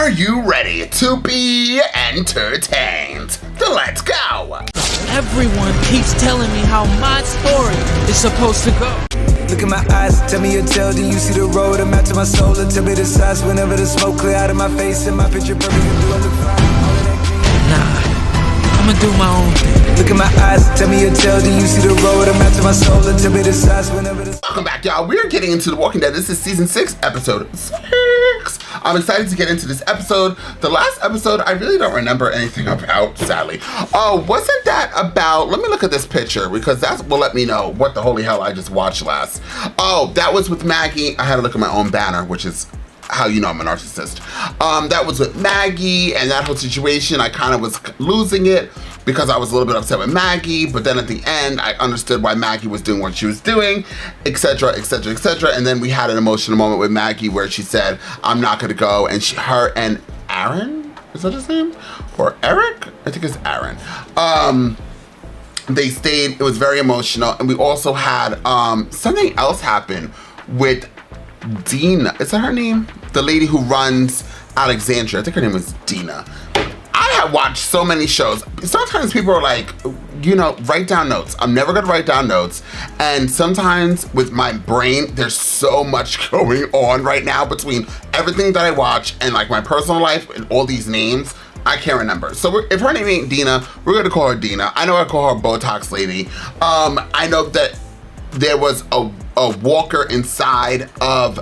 Are you ready to be entertained? Then let's go! Everyone keeps telling me how my story is supposed to go. Look in my eyes, tell me your tale. Do you see the road? I'm out to my soul. And tell me the size whenever the smoke clear out of my face. And my picture perfect, you do look fine. Nah, I'ma do my own thing. Look in my eyes, tell me your tale. Do you see the road? I'm out to my soul. And tell me the size whenever the... Welcome back, y'all. We're getting into The Walking Dead. This is season 6, episode 6. I'm excited to get into this episode. The last episode, I really don't remember anything about, sadly. Oh, wasn't that about, let me look at this picture because that will let me know what the holy hell I just watched last. Oh, that was with Maggie. I had to look at my own banner, which is how you know I'm a narcissist. That was with Maggie and that whole situation. I kind of was losing it because I was a little bit upset with Maggie, but then at the end, I understood why Maggie was doing what she was doing, etc., etc., etc. And then we had an emotional moment with Maggie where she said, I'm not gonna go, and her and Aaron, is that his name? Or Eric? I think it's Aaron. They stayed, it was very emotional, and we also had something else happen with Dina, is that her name? The lady who runs Alexandria, I think her name was Dina. I have watched so many shows. Sometimes people are like, you know, write down notes. I'm never gonna write down notes. And sometimes with my brain, there's so much going on right now between everything that I watch and like my personal life and all these names, I can't remember. So if her name ain't Dina, we're gonna call her Dina. I know I call her Botox Lady. I know that there was a walker inside of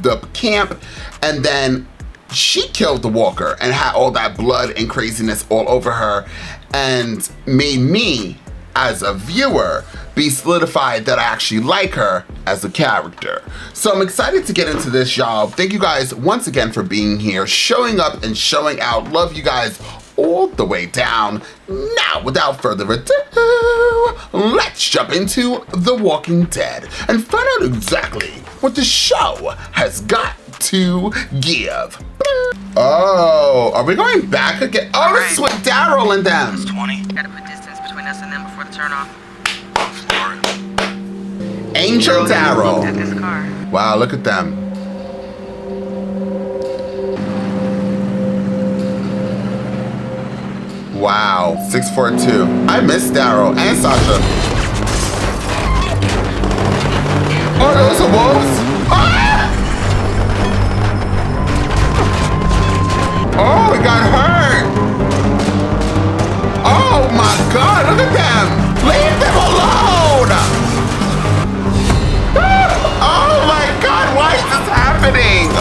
the camp, and then she killed the walker and had all that blood and craziness all over her and made me, as a viewer, be solidified that I actually like her as a character. So I'm excited to get into this, y'all. Thank you guys once again for being here, showing up and showing out. Love you guys all the way down. Now, without further ado, let's jump into The Walking Dead and find out exactly what the show has got to give. Oh, are we going back again? Oh, this is with Daryl and them. It's 20. Gotta put distance between us and them before the turn off. Angel Daryl. At this car. Wow, look at them. Wow, 642. I miss Daryl and Sasha. Oh, those are wolves? Ah! Oh, he got hurt. Oh my God, look at them. Leave them alone. Oh my God, why is this happening?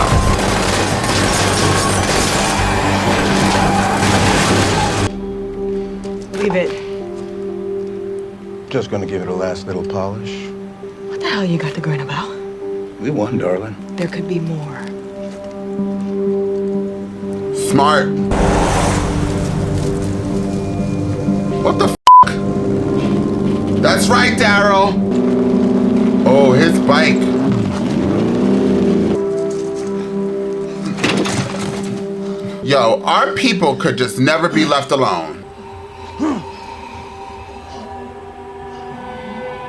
Leave it. Just gonna give it a last little polish. What the hell you got to grin about? We won, darling. There could be more. Smart. What the f***? That's right, Daryl. Oh, his bike. Yo, our people could just never be left alone.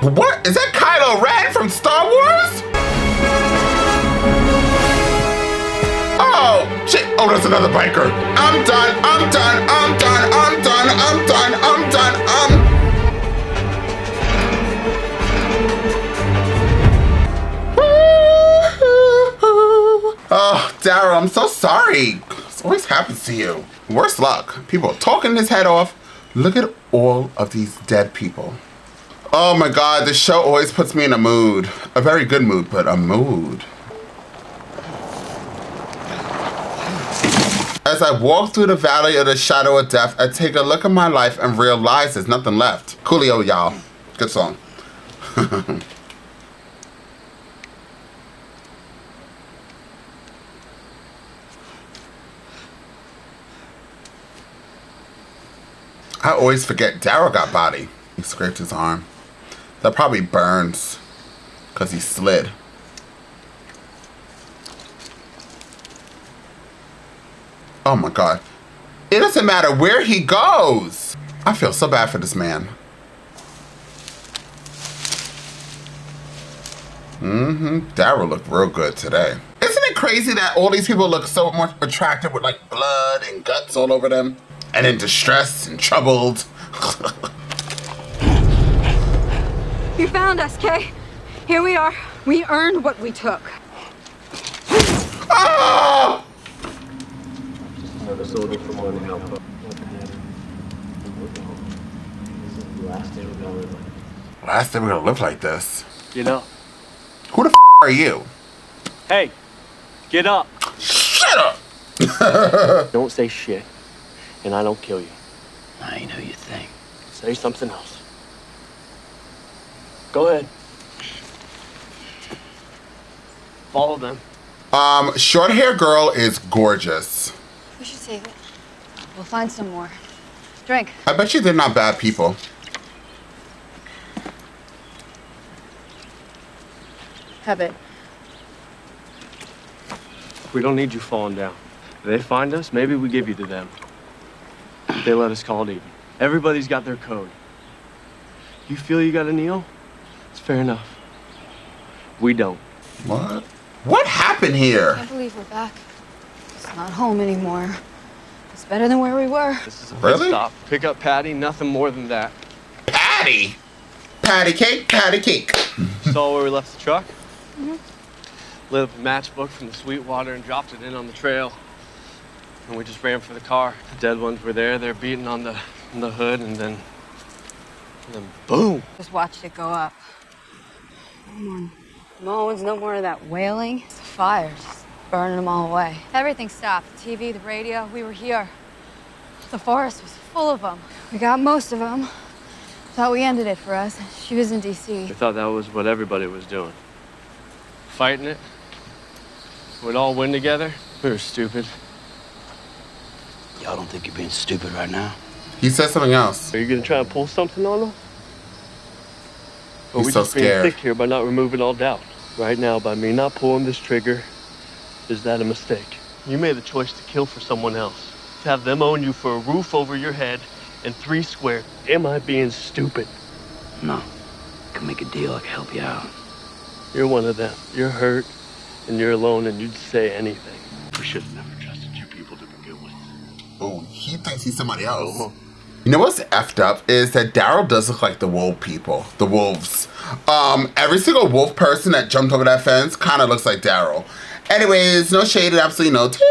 What? Is that Kylo Ren from Star Wars? Oh, shit. Oh, that's another biker. I'm done. I'm done. I'm done. I'm done. I'm done. I'm done. Oh, Daryl, I'm so sorry. This always happens to you. Worse luck. People talking his head off. Look at all of these dead people. Oh my God, this show always puts me in a mood. A very good mood, but a mood. As I walk through the valley of the shadow of death, I take a look at my life and realize there's nothing left. Coolio, y'all. Good song. I always forget Daryl got body. He scraped his arm. That probably burns because he slid. Oh my God. It doesn't matter where he goes. I feel so bad for this man. Daryl looked real good today. Isn't it crazy that all these people look so much attractive with like blood and guts all over them and in distress and troubled? You found us, Kay. Here we are. We earned what we took. Oh! Another soldier from one help. Last day we're gonna live like this. Last day we're gonna live like this. Get up. Who the are you? Hey, get up. Shut up! Don't say shit, and I don't kill you. I ain't who you think. Say something else. Go ahead. Follow them. Short hair girl is gorgeous. We should save it. We'll find some more. Drink. I bet you they're not bad people. Have it. We don't need you falling down. If they find us, maybe we give you to them. They let us call it even. Everybody's got their code. You feel you gotta kneel? It's fair enough. We don't. What? What happened here? I can't believe we're back. It's not home anymore. It's better than where we were. This is a Really? pit stop. Pick up Patty, nothing more than that. Patty! Patty cake, patty cake. Saw where we left the truck? Lit up a matchbook from the Sweetwater and dropped it in on the trail. And we just ran for the car. The dead ones were there. They're beating on the hood, and then boom. Just watched it go up. No more moans, no more of that wailing. It's the fire, just burning them all away. Everything stopped. The TV, the radio, we were here. The forest was full of them. We got most of them. Thought we ended it for us. She was in D.C. We thought that was what everybody was doing. Fighting it. We'd all win together. We were stupid. Y'all don't think you're being stupid right now? He said something else. Are you gonna try and pull something on them? Or He's we so just being scared. thick here by not removing all doubt? Right now, by me not pulling this trigger, is that a mistake? You made the choice to kill for someone else. To have them own you for a roof over your head and 3 square. Am I being stupid? No. I can make a deal. I can help you out. You're one of them. You're hurt and you're alone and you'd say anything. We should have never trusted you people to begin with. Oh, he thinks he's somebody else. You know what's effed up is that Daryl does look like the wolf people. The wolves. Every single wolf person that jumped over that fence kind of looks like Daryl. Anyways, no shade and absolutely no tea.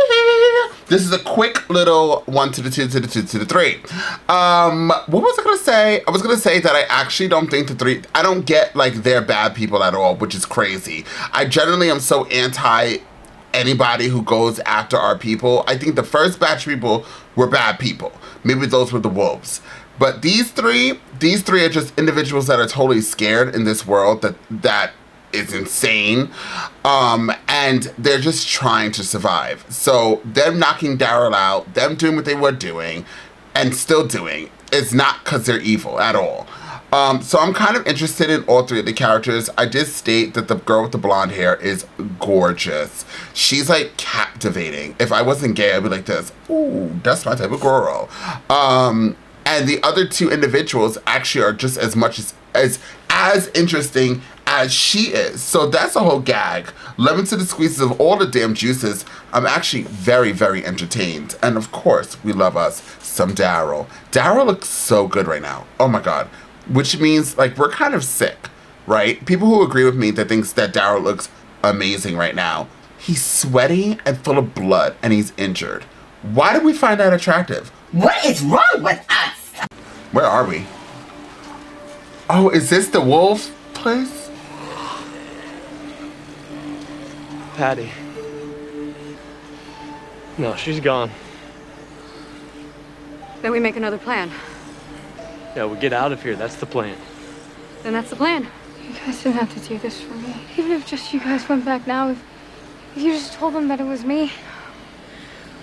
This is a quick little 1 to the 2 to the 2 to the 3. What was I gonna say? I was gonna say that I actually don't think the 3, I don't get like they're bad people at all, which is crazy. I generally am so anti anybody who goes after our people. I think the first batch of people were bad people. Maybe those were the wolves. But these three are just individuals that are totally scared in this world that is insane. And they're just trying to survive. So them knocking Daryl out, them doing what they were doing and still doing, it's not because they're evil at all. So I'm kind of interested in all 3 of the characters. I did state that the girl with the blonde hair is gorgeous. She's like captivating. If I wasn't gay, I'd be like this. Ooh, that's my type of girl. And the other 2 individuals actually are just as much as interesting as she is. So that's a whole gag. Lemon to the squeezes of all the damn juices. I'm actually very, very entertained. And of course, we love us some Daryl. Daryl looks so good right now. Oh my God. Which means like we're kind of sick, right? People who agree with me that thinks that Daryl looks amazing right now. He's sweaty and full of blood and he's injured. Why did we find that attractive? What is wrong with us? Where are we? Oh, is this the wolf place? Patty. No, she's gone. Then we make another plan. Yeah, we get out of here. That's the plan. Then that's the plan. You guys didn't have to do this for me. Even if just you guys went back now, if you just told them that it was me,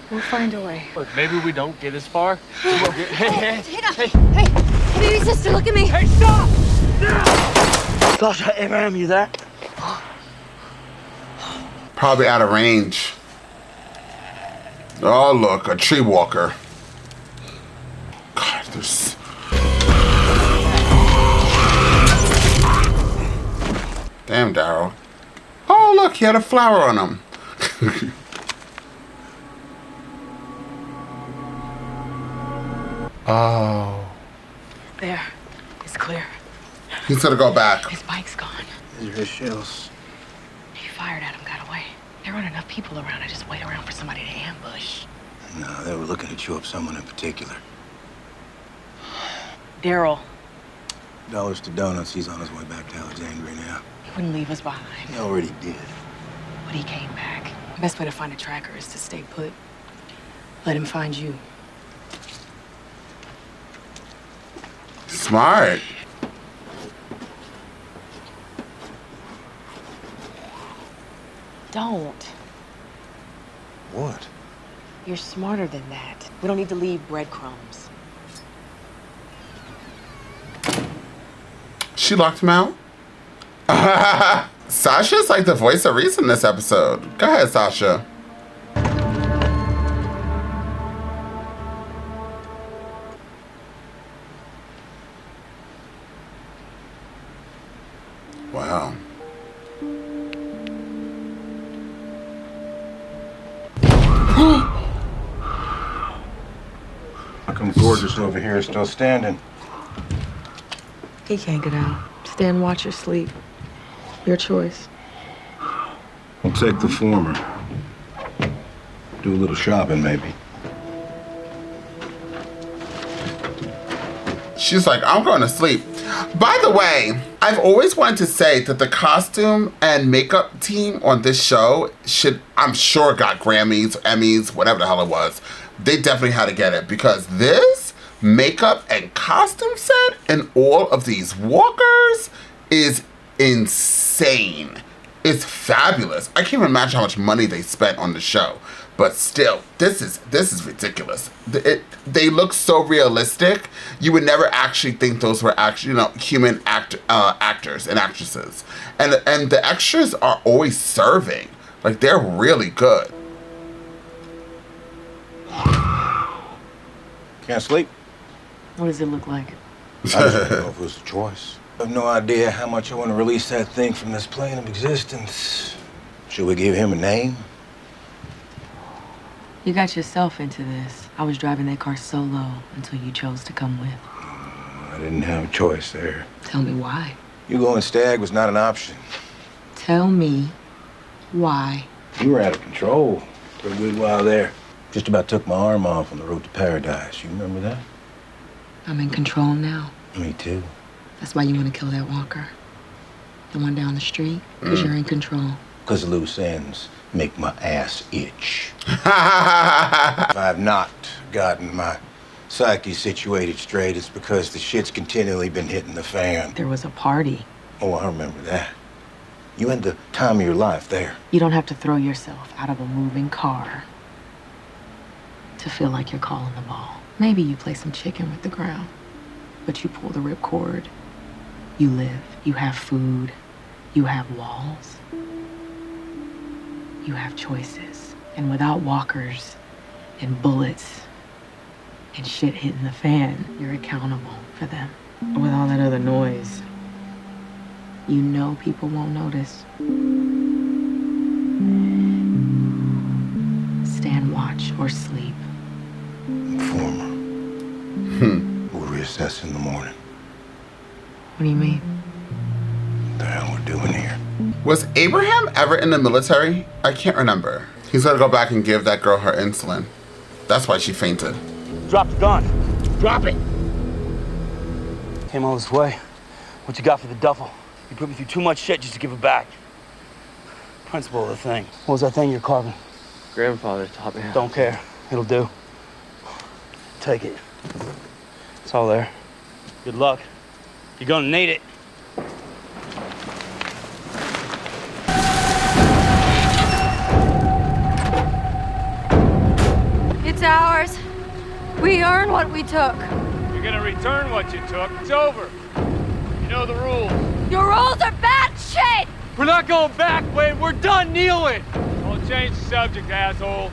we'll find a way. Look, maybe we don't get as far. Hey, Baby sister, look at me. Hey, stop! Sasha, Abraham, you there? Probably out of range. Oh, look, a tree walker. God, there's... Damn, Daryl. Oh, look, he had a flower on him. Oh. There. It's clear. He's gonna go back. His bike's gone. These are his shells. He fired at him, got away. There weren't enough people around to just wait around for somebody to ambush. No, they were looking to chew up someone in particular. Daryl. Dollars to donuts, he's on his way back to Alexandria now. He wouldn't leave us behind. He already did. But he came back. The best way to find a tracker is to stay put. Let him find you. Smart. Don't. What? You're smarter than that. We don't need to leave breadcrumbs. She locked him out? Sasha's like the voice of reason in this episode. Go ahead, Sasha. Wow. How come Gorgeous over here is still standing? He can't get out. Stand, watch, or sleep. Your choice. We'll take the former. Do a little shopping, maybe. She's like, I'm going to sleep. By the way, I've always wanted to say that the costume and makeup team on this show should, I'm sure, got Grammys, Emmys, whatever the hell it was. They definitely had to get it because this makeup and costume set and all of these walkers is insane. It's fabulous. I can't even imagine how much money they spent on the show. But still, this is ridiculous. They look so realistic. You would never actually think those were actually, human actors and actresses. And the extras are always serving. Like, they're really good. Can't sleep? What does it look like? I just don't know if it was a choice. I have no idea how much I want to release that thing from this plane of existence. Should we give him a name? You got yourself into this. I was driving that car solo until you chose to come with. I didn't have a choice there. Tell me why. You going stag was not an option. Tell me why. You were out of control for a good while there. Just about took my arm off on the road to paradise. You remember that? I'm in control now. Me too. That's why you want to kill that walker. The one down the street, because you're in control. Because loose ends make my ass itch. If I've not gotten my psyche situated straight, it's because the shit's continually been hitting the fan. There was a party. Oh, I remember that. You had the time of your life there. You don't have to throw yourself out of a moving car to feel like you're calling the ball. Maybe you play some chicken with the ground, but you pull the ripcord. You live. You have food. You have walls. You have choices. And without walkers and bullets and shit hitting the fan, you're accountable for them. With all that other noise, you know people won't notice. Stand watch or sleep. Former. We'll reassess in the morning. What do you mean? What the hell we're doing here? Was Abraham ever in the military? I can't remember. He's gonna go back and give that girl her insulin. That's why she fainted. Drop the gun. Drop it. Came all this way. What you got for the duffel? You put me through too much shit just to give it back. Principle of the thing. What was that thing you're carving? Grandfather taught me how. Don't care. It'll do. Take it. It's all there. Good luck. You're gonna need it. It's ours. We earned what we took. You're gonna return what you took. It's over. You know the rules. Your rules are bad shit! We're not going back, Wade. We're done kneeling. Don't change the subject, asshole.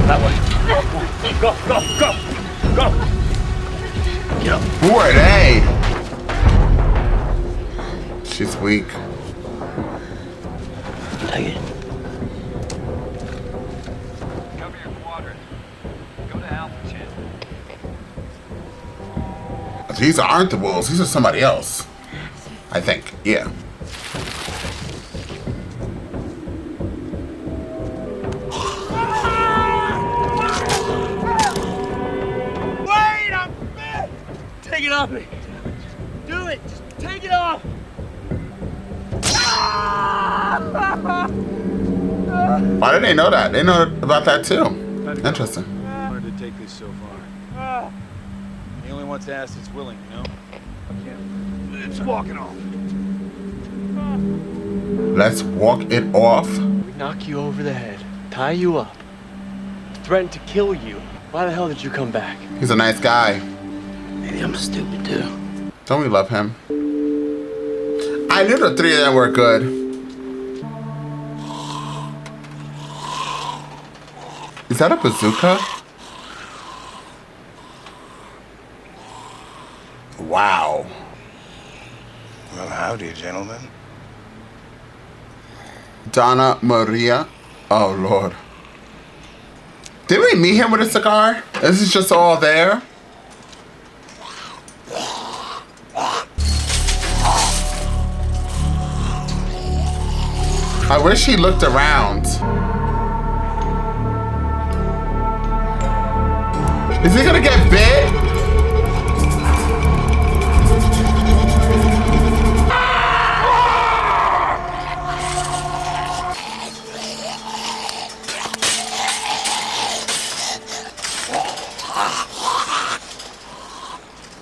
That way. Go, go, go, go. Get up. Who are they? She's weak. These aren't the wolves. These are somebody else. I think. Yeah. Wait, I'm bit! Take it off me. Do it. Just take it off. Why did they know that? They know about that too. Interesting. Hard to take this so far. He only wants to ask that's willing, you know? It's walking off. Let's walk it off. We knock you over the head, tie you up, threaten to kill you. Why the hell did you come back? He's a nice guy. Maybe I'm stupid too. Don't we love him? I knew the three of them were good. Is that a bazooka? Wow. Well, howdy, gentlemen. Donna Maria. Oh, Lord. Did we meet him with a cigar? This is just all there? I wish he looked around. Is he gonna get bit?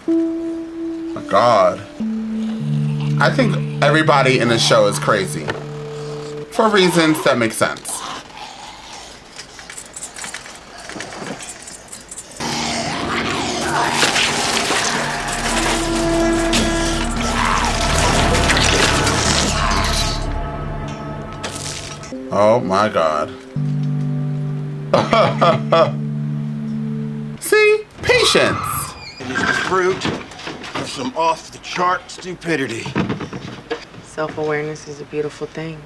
Oh my God. I think everybody in the show is crazy. For reasons that make sense. Oh my God. See? Patience. It is the fruit of some off-the-chart stupidity. Self-awareness is a beautiful thing.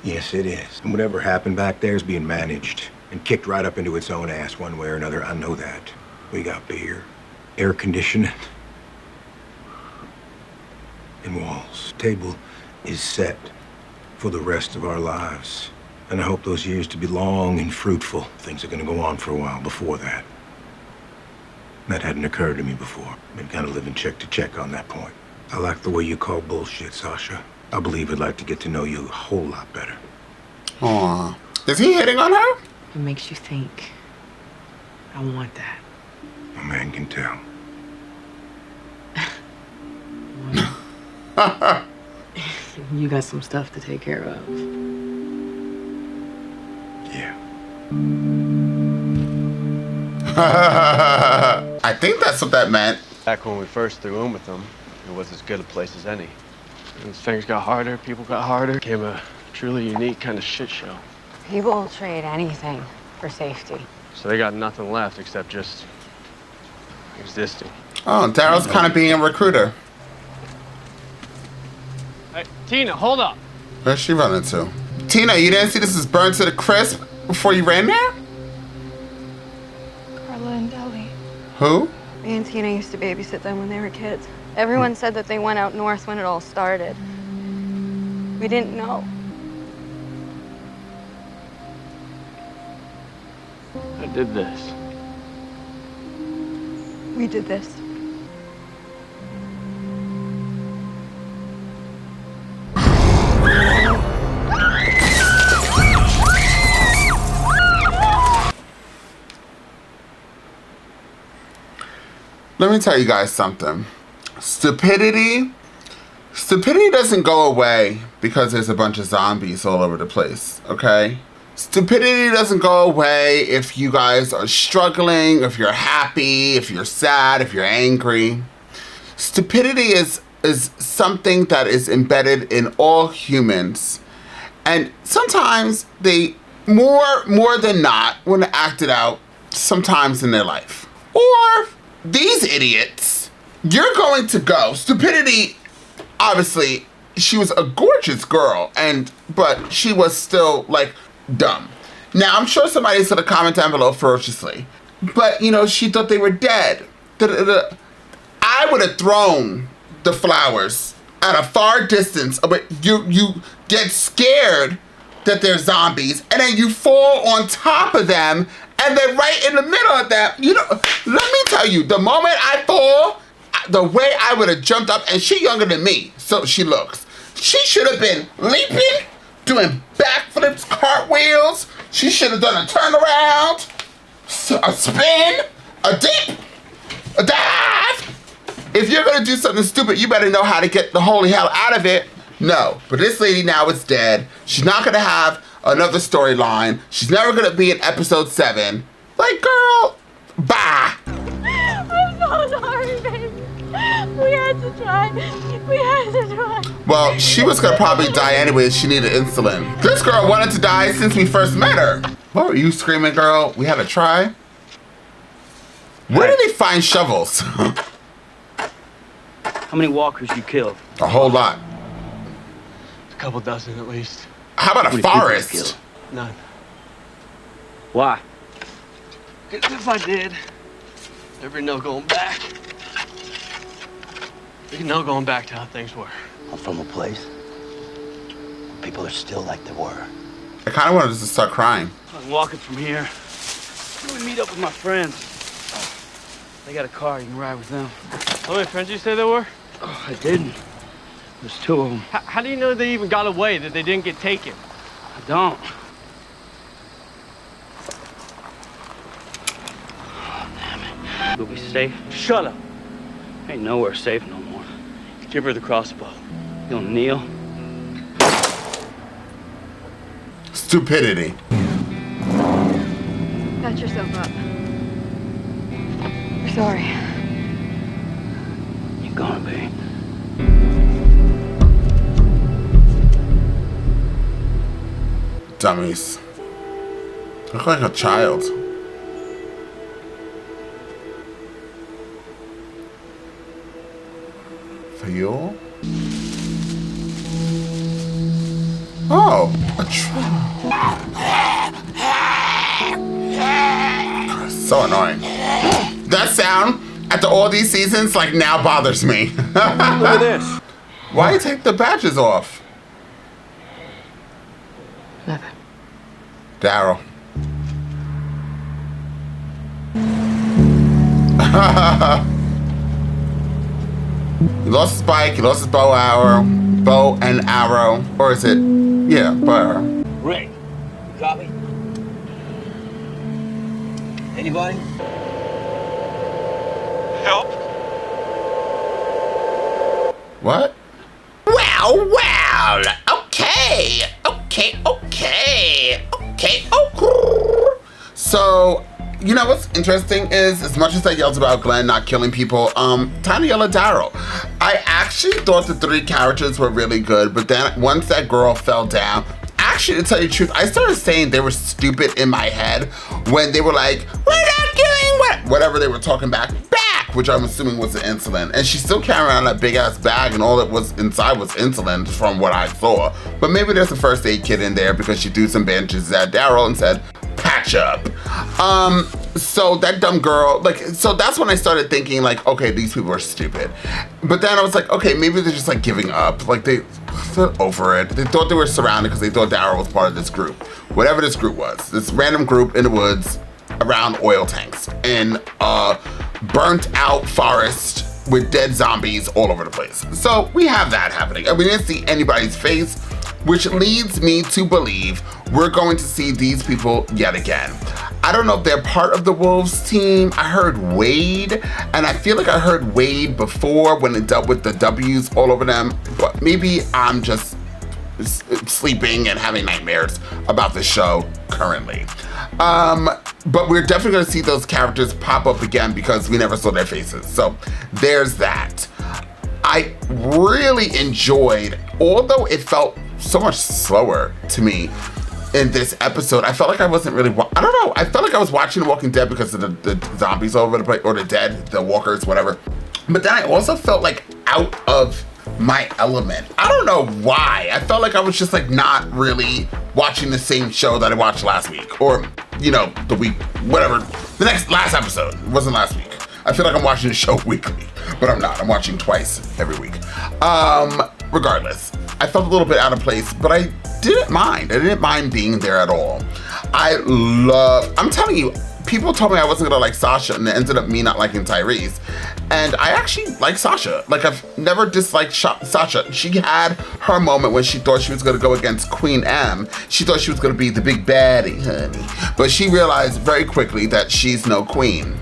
Yes, it is. And whatever happened back there is being managed and kicked right up into its own ass one way or another. I know that. We got beer, air conditioning, and walls. Table is set for the rest of our lives. And I hope those years to be long and fruitful. Things are going to go on for a while before that. That hadn't occurred to me before. Been kind of living check to check on that point. I like the way you call bullshit, Sasha. I believe I'd like to get to know you a whole lot better. Aw. Is he hitting on her? It makes you think. I want that. A man can tell. You got some stuff to take care of. Yeah. I think that's what that meant. Back when we first threw in with them, it was as good a place as any. And as things got harder, people got harder. It became a truly unique kind of shit show. People will trade anything for safety. So they got nothing left except just existing. Oh, Daryl's kind of being a recruiter. Hey, Tina, hold up. Where's she running to? Tina, you didn't see this is burned to the crisp before you ran there? Carla and Deli. Who? Me and Tina used to babysit them when they were kids. Everyone said that they went out north when it all started. We didn't know. I did this. We did this. Let me tell you guys something. Stupidity doesn't go away because there's a bunch of zombies all over the place, okay? Stupidity doesn't go away if you guys are struggling, if you're happy, if you're sad, if you're angry. Stupidity is something that is embedded in all humans. And sometimes they, more than not, want to act it out sometimes in their life. Or these idiots, you're going to go. Stupidity, obviously, she was a gorgeous girl, but she was still, like, dumb. Now, I'm sure somebody's going to comment down below ferociously. But, you know, she thought they were dead. I would have thrown the flowers at a far distance, but you get scared that they're zombies, and then you fall on top of them, and then right in the middle of that, let me tell you, the moment I fall, the way I would have jumped up, and she younger than me, so she looks. She should have been leaping, doing backflips, cartwheels. She should have done a turnaround, a spin, a dip, a dive. If you're gonna do something stupid, you better know how to get the holy hell out of it. No, but this lady now is dead. She's not gonna have another storyline. She's never gonna be in episode 7. Like, girl, bye. I'm so sorry, baby. We had to try. Well, she was gonna probably die anyway. She needed insulin. This girl wanted to die since we first met her. What were you screaming, girl? We had to try? Where did they find shovels? How many walkers you killed? A whole lot. A couple dozen at least. How about a forest? None. Why? Because if I did, there'd be no going back. There's no going back to how things were. I'm from a place where people are still like they were. I kind of wanted to start crying. I'm walking from here. Let me meet up with my friends. They got a car, you can ride with them. How many friends you say there were? Oh, I didn't. There's 2 of them. How do you know they even got away, that they didn't get taken? I don't. Oh, damn it. We'll be safe. Shut up. Ain't nowhere safe no more. Give her the crossbow. You gonna kneel? Stupidity. Patch yourself up. We're sorry. You're gonna be. Dummies. Look like a child. Fuel? Oh, so annoying. That sound, after all these seasons, like now bothers me. Look at this. Why you take the badges off? Nothing. Daryl. He lost his bike, he lost his bow and arrow. Or is it? Yeah, bow arrow. Rick, you copy? Anybody? Help? What? Well. Okay. So, you know what's interesting is, as much as I yelled about Glenn not killing people, time to yell at Daryl. I actually thought the 3 characters were really good, but then once that girl fell down, actually, to tell you the truth, I started saying they were stupid in my head when they were like, we're not doing whatever they were talking back, which I'm assuming was the insulin. And she's still carrying around that big ass bag and all that was inside was insulin from what I saw. But maybe there's a first aid kit in there because she threw some bandages at Daryl and said, patch up. So that dumb girl, so that's when I started thinking like, okay, these people are stupid. But then I was like, okay, maybe they're just like giving up. Like they're over it. They thought they were surrounded because they thought Daryl was part of this group. Whatever this group was, this random group in the woods around oil tanks in a burnt out forest with dead zombies all over the place. So we have that happening. And we didn't see anybody's face, which leads me to believe we're going to see these people yet again. I don't know if they're part of the Wolves team. I heard Wade, and I feel like I heard Wade before when it dealt with the W's all over them, but maybe I'm just sleeping and having nightmares about the show currently. But we're definitely gonna see those characters pop up again because we never saw their faces. So there's that. I really enjoyed, although it felt so much slower to me in this episode, I felt like I wasn't really, I don't know, I felt like I was watching The Walking Dead because of the zombies all over the place, or the dead, the walkers, whatever. But then I also felt like out of my element. I don't know why. I felt like I was just like not really watching the same show that I watched last week, or, you know, the week, whatever, last episode. It wasn't last week. I feel like I'm watching the show weekly, but I'm not. I'm watching twice every week. Regardless, I felt a little bit out of place, but I didn't mind. I didn't mind being there at all. I'm telling you, people told me I wasn't gonna like Sasha, and it ended up me not liking Tyrese. And I actually like Sasha. Like, I've never disliked Sasha. She had her moment when she thought she was gonna go against Queen M. She thought she was gonna be the big baddie, honey. But she realized very quickly that she's no queen.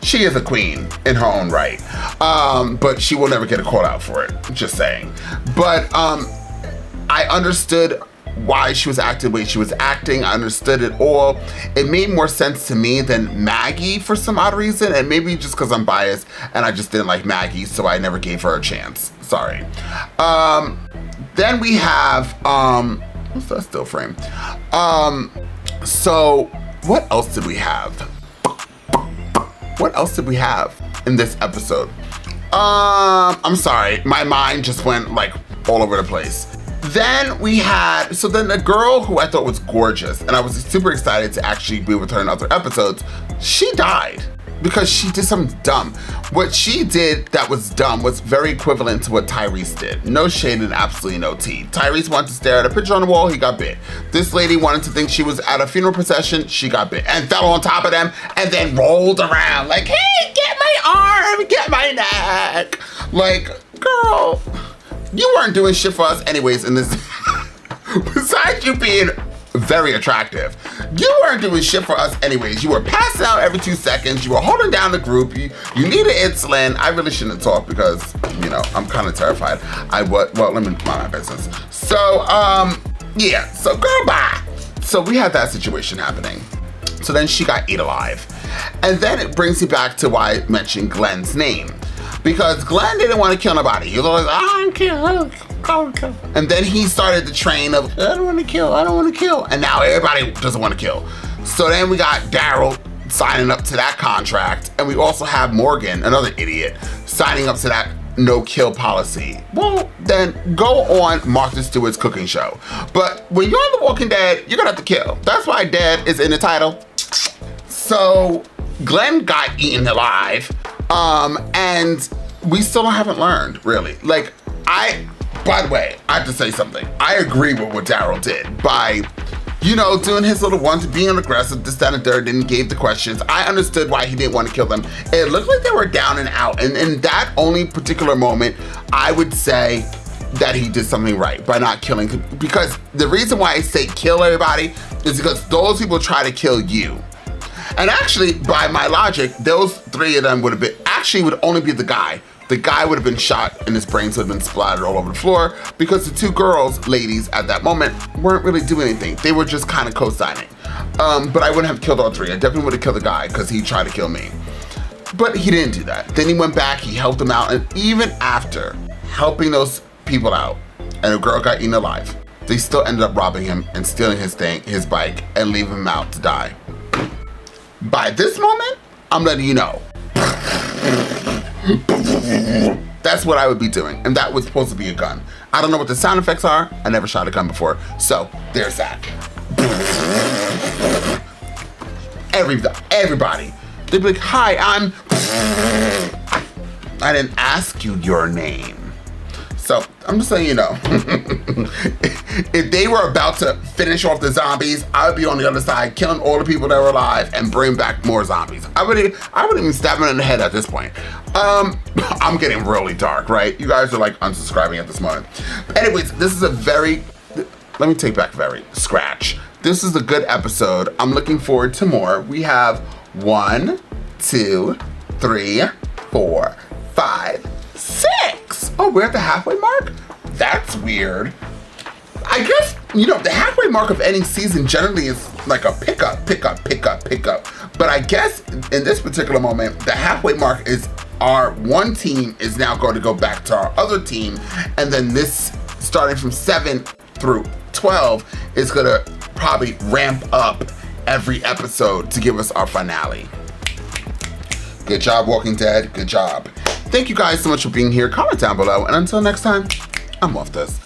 She is a queen in her own right. But she will never get a call out for it, just saying. But I understood why she was acting the way she was acting. I understood it all. It made more sense to me than Maggie for some odd reason, and maybe just because I'm biased and I just didn't like Maggie, so I never gave her a chance. Sorry. Then we have, what's that still frame? So what else did we have? What else did we have in this episode? I'm sorry, my mind just went like all over the place. Then we had, so then the girl who I thought was gorgeous, and I was super excited to actually be with her in other episodes, she died because she did something dumb. What she did that was dumb was very equivalent to what Tyrese did. No shade and absolutely no tea. Tyrese wanted to stare at a picture on the wall, he got bit. This lady wanted to think she was at a funeral procession, she got bit, and fell on top of them, and then rolled around like, hey, get my arm, get my neck. Like, girl, you weren't doing shit for us anyways in this. Besides you being very attractive, you weren't doing shit for us anyways. You were passing out every 2 seconds. You were holding down the group. You needed insulin. I really shouldn't talk because, you know, I'm kind of terrified. Well, let me mind my business. So, yeah. So, girl, bye. So we had that situation happening. So then she got eaten alive. And then it brings you back to why I mentioned Glenn's name. Because Glenn didn't want to kill nobody. He was always, I don't kill. And then he started the train of, I don't want to kill. And now everybody doesn't want to kill. So then we got Daryl signing up to that contract. And we also have Morgan, another idiot, signing up to that no-kill policy. Well, then go on Martha Stewart's cooking show. But when you're on The Walking Dead, you're gonna have to kill. That's why dead is in the title. So Glenn got eaten alive. And we still haven't learned, really. Like, by the way, I have to say something. I agree with what Daryl did by, you know, doing his little one to being aggressive, this, that, and third, and gave the questions. I understood why he didn't want to kill them. It looked like they were down and out. And in that only particular moment, I would say that he did something right by not killing. Because the reason why I say kill everybody is because those people try to kill you. And actually, by my logic, those three of them would only be the guy. The guy would have been shot and his brains would have been splattered all over the floor because the two ladies at that moment, weren't really doing anything. They were just kind of co-signing. But I wouldn't have killed all three. I definitely would have killed the guy because he tried to kill me. But he didn't do that. Then he went back, he helped them out. And even after helping those people out and a girl got eaten alive, they still ended up robbing him and stealing his bike and leaving him out to die. By this moment, I'm letting you know. That's what I would be doing. And that was supposed to be a gun. I don't know what the sound effects are. I never shot a gun before. So there's that. Everybody. They'd be like, hi, I didn't ask you your name. So I'm just letting you know. If they were about to finish off the zombies, I would be on the other side, killing all the people that were alive and bring back more zombies. I wouldn't even stab them in the head at this point. I'm getting really dark, right? You guys are like unsubscribing at this moment. Anyways, this is let me take back scratch. This is a good episode. I'm looking forward to more. We have 1, 2, 3, 4, 5, 6. Oh, we're at the halfway mark? That's weird. I guess, you know, the halfway mark of any season generally is like a pickup. But I guess in this particular moment, the halfway mark is our one team is now going to go back to our other team. And then this, starting from 7 through 12, is going to probably ramp up every episode to give us our finale. Good job, Walking Dead. Good job. Thank you guys so much for being here. Comment down below. And until next time, I'm off this.